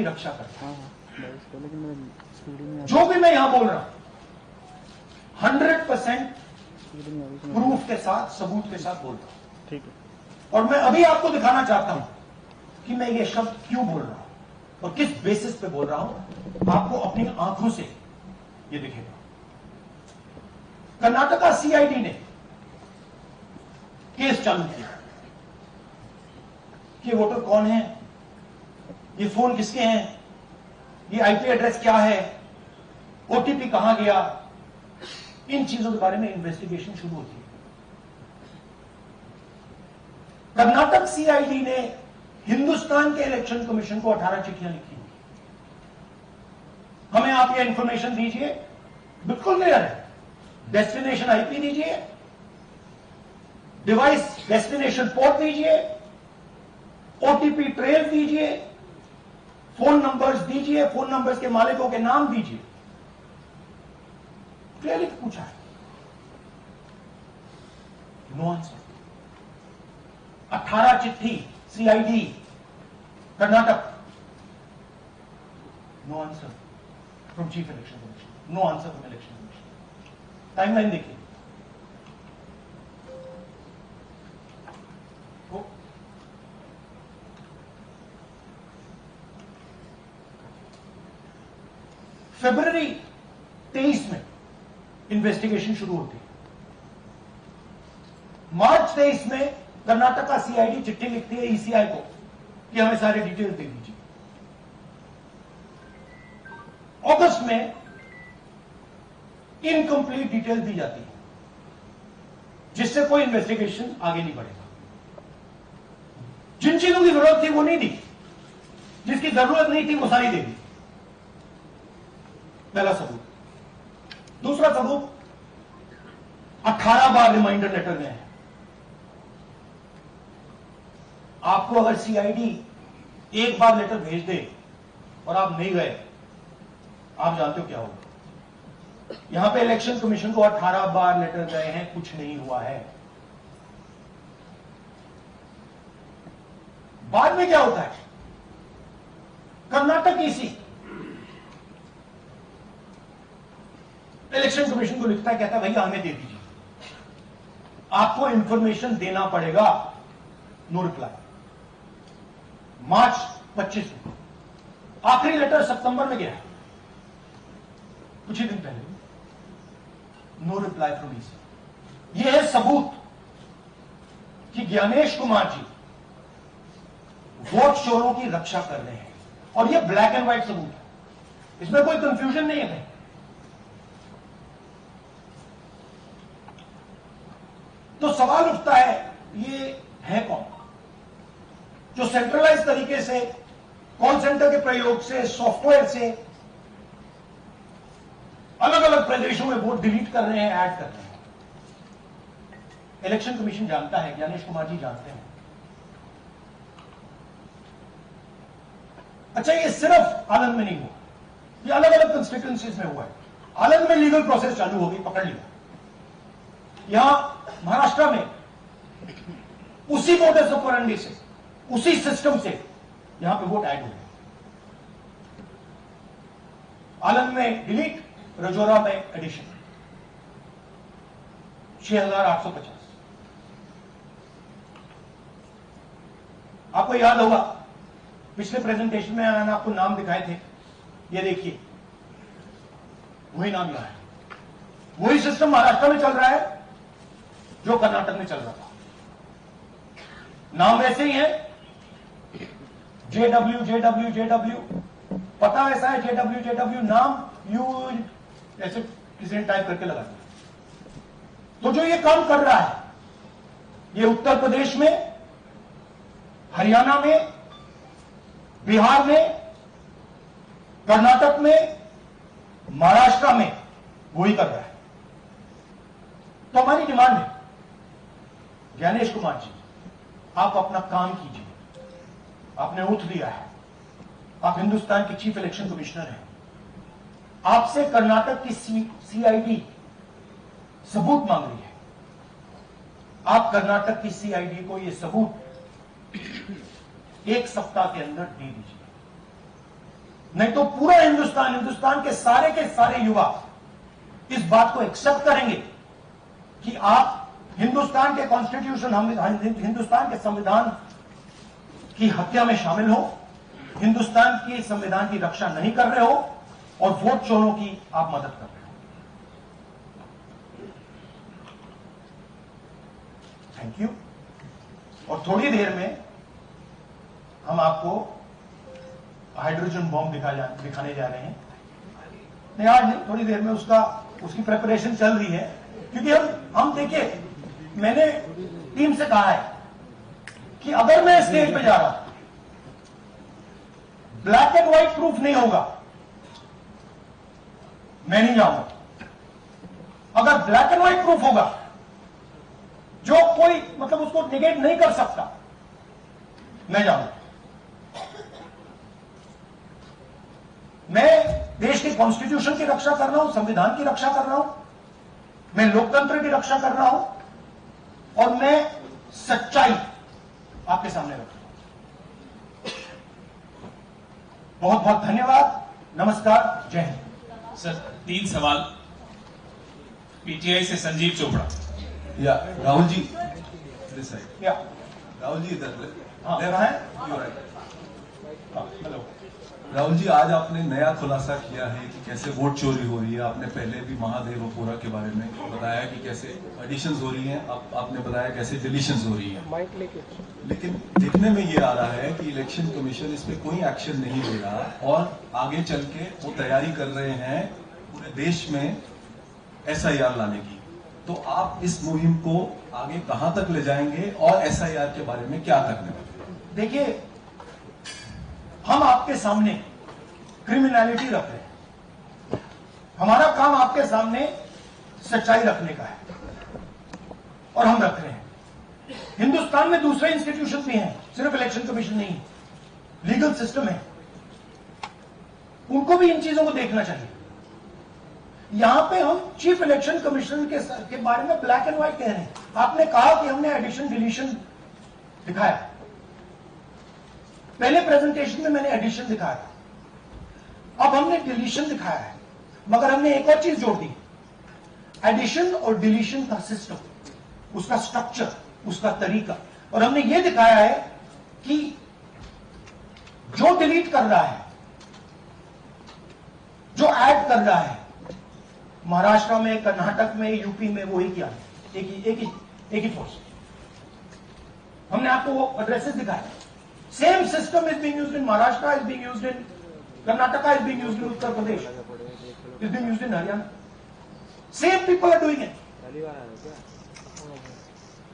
की रक्षा करता है। जो भी मैं यहां बोल रहा हूं 100% प्रूफ के साथ, सबूत के साथ बोल रहा हूं। ठीक है। और मैं अभी आपको दिखाना चाहता हूं कि मैं ये शब्द क्यों बोल रहा हूं और किस बेसिस पे बोल रहा हूं। आपको अपनी आंखों से ये दिखेगा। कर्नाटका सीआईडी ने केस चालू किया कि वोटर कौन है, ये फोन किसके हैं, ये आईपी एड्रेस क्या है, ओटीपी कहां गया, इन चीजों के बारे में इन्वेस्टिगेशन शुरू होती है। कर्नाटक सीआईडी ने हिंदुस्तान के इलेक्शन कमीशन को 18 चिट्ठियां लिखी। हमें आप ये इंफॉर्मेशन दीजिए, बिल्कुल क्लियर है। डेस्टिनेशन आईपी दीजिए, डिवाइस डेस्टिनेशन पोर्ट दीजिए, ओटीपी ट्रेल दीजिए, फोन नंबर्स दीजिए, फोन नंबर्स के मालिकों के नाम दीजिए। क्लियरली पूछा है, नो आंसर। 18 चिट्ठी CID Karnataka, no answer from chief election commission, no answer from election commission. Timeline देखिए, फरवरी 23 में इन्वेस्टिगेशन शुरू होती है। मार्च 23 में कर्नाटका सीआईडी चिट्ठी लिखती है ईसीआई को कि हमें सारे डिटेल्स दे दीजिए। अगस्त में इनकंप्लीट डिटेल दी जाती है, जिससे कोई इन्वेस्टिगेशन आगे नहीं बढ़ेगा। जिन चीजों की जरूरत थी वो नहीं दी, जिसकी जरूरत नहीं थी वो सारी दे दी। पहला सबूत। दूसरा सबूत, 18 बार रिमाइंडर लेटर गए हैं। आपको अगर सीआईडी एक बार लेटर भेज दे और आप नहीं गए, आप जानते हो क्या होगा। यहां पे इलेक्शन कमीशन को 18 बार लेटर गए हैं, कुछ नहीं हुआ है। बाद में क्या होता है, कर्नाटक ईसी इलेक्शन कमीशन को लिखता है, कहता है भैया हमें दे दीजिए, आपको इंफॉर्मेशन देना पड़ेगा। No reply. मार्च 25 में आखिरी लेटर सितंबर में गया, कुछ ही दिन पहले। No reply from EC. यह है सबूत कि ज्ञानेश कुमार जी वोट चोरों की रक्षा कर रहे हैं, और यह ब्लैक एंड व्हाइट सबूत है, इसमें कोई कंफ्यूजन नहीं है। तो सवाल उठता है, ये है कौन जो सेंट्रलाइज तरीके से कॉल सेंटर के प्रयोग से, सॉफ्टवेयर से अलग अलग प्रदेशों में वोट डिलीट कर रहे हैं, ऐड कर रहे हैं। इलेक्शन कमीशन जानता है, ज्ञानेश कुमार जी जानते हैं। अच्छा, ये सिर्फ आनंद में नहीं हुआ, ये अलग अलग कंस्टिट्यूएंसीज में हुआ है। आनंद में लीगल प्रोसेस चालू हो गई, पकड़ लिया। यहां महाराष्ट्र में उसी मोडस ऑपरेंडी से, उसी सिस्टम से यहां पे वोट ऐड हुए। आनंद में डिलीट, रजौरा में एडिशन। 6850। आपको याद होगा पिछले प्रेजेंटेशन में मैंने आपको नाम दिखाए थे, ये देखिए वही नाम यहां है। वही सिस्टम महाराष्ट्र में चल रहा है जो कर्नाटक में चल रहा था। नाम वैसे ही है, जेडब्ल्यू जेडब्ल्यू जेडब्ल्यू, पता वैसा है, जेडब्ल्यू जेडब्ल्यू, नाम यू ऐसे किसी ने टाइप करके लगा दिया। तो जो ये काम कर रहा है, ये उत्तर प्रदेश में, हरियाणा में, बिहार में, कर्नाटक में, महाराष्ट्र में वही कर रहा है। तो हमारी डिमांड है, ज्ञानेश कुमार जी, आप अपना काम कीजिए। आपने ओथ दिया है, आप हिंदुस्तान के चीफ इलेक्शन कमिश्नर हैं। आपसे कर्नाटक की सीआईडी सबूत मांग रही है। आप कर्नाटक की सीआईडी को यह सबूत एक सप्ताह के अंदर दे दीजिए। नहीं तो पूरा हिंदुस्तान के सारे युवा इस बात को एक्सेप्ट करेंगे कि आप हिंदुस्तान के कॉन्स्टिट्यूशन, हिंदुस्तान के संविधान की हत्या में शामिल हो, हिंदुस्तान की संविधान की रक्षा नहीं कर रहे हो और वोट चोरों की आप मदद कर रहे हो। Thank you. और थोड़ी देर में हम आपको हाइड्रोजन बॉम्ब दिखाने जा रहे हैं। नहीं, आज नहीं, थोड़ी देर में उसकी प्रिपरेशन चल रही है, क्योंकि हम देखिए, मैंने टीम से कहा है कि अगर मैं स्टेज पे जा रहा हूं, ब्लैक एंड व्हाइट प्रूफ नहीं होगा, मैं नहीं जाऊंगा। अगर ब्लैक एंड व्हाइट प्रूफ होगा, जो कोई मतलब उसको निगेट नहीं कर सकता, मैं जाऊंगा। मैं देश के कॉन्स्टिट्यूशन की रक्षा कर रहा हूं, संविधान की रक्षा कर रहा हूं, मैं लोकतंत्र की रक्षा कर रहा हूं, और मैं सच्चाई आपके सामने रख रहा हूं। बहुत बहुत धन्यवाद, नमस्कार, जय हिंद। सर, 3 सवाल। पीटीआई से संजीव चोपड़ा। या राहुल जी, दिस साइड। या राहुल जी इधर। हाँ, हेलो राहुल जी, आज आपने नया खुलासा किया है कि कैसे वोट चोरी हो रही है। आपने पहले भी महादेवपुरा के बारे में बताया कि कैसे एडिशंस हो रही हैं, आपने बताया कैसे डिलीशंस हो रही हैं। लेकिन देखने में ये आ रहा है कि इलेक्शन कमीशन इस पे कोई एक्शन नहीं ले रहा और आगे चल के वो तैयारी कर रहे हैं पूरे देश में SIR लाने की। तो आप इस मुहिम को आगे कहां तक ले जाएंगे और SIR के बारे में क्या करने वाले? देखिए, हम आपके सामने क्रिमिनलिटी रख रहे हैं, हमारा काम आपके सामने सच्चाई रखने का है और हम रख रहे हैं। हिंदुस्तान में दूसरे इंस्टीट्यूशन भी हैं, सिर्फ इलेक्शन कमीशन नहीं, लीगल सिस्टम है, उनको भी इन चीजों को देखना चाहिए। यहां पे हम चीफ इलेक्शन कमिश्नर के बारे में ब्लैक एंड व्हाइट कह रहे हैं। आपने कहा कि हमने एडिशन डिलीशन दिखाया, पहले प्रेजेंटेशन में मैंने एडिशन दिखाया था, अब हमने डिलीशन दिखाया है, मगर हमने एक और चीज जोड़ दी। एडिशन और डिलीशन का सिस्टम, उसका स्ट्रक्चर, उसका तरीका, और हमने यह दिखाया है कि जो डिलीट कर रहा है, जो ऐड कर रहा है, महाराष्ट्र में, कर्नाटक में, यूपी में, वो एक ही फोर्स। हमने आपको वो एड्रेसेस दिखाए। Same system is being used in Maharashtra, is being used in Karnataka, is being used in Uttar Pradesh, is being used in Haryana. Same people are doing it.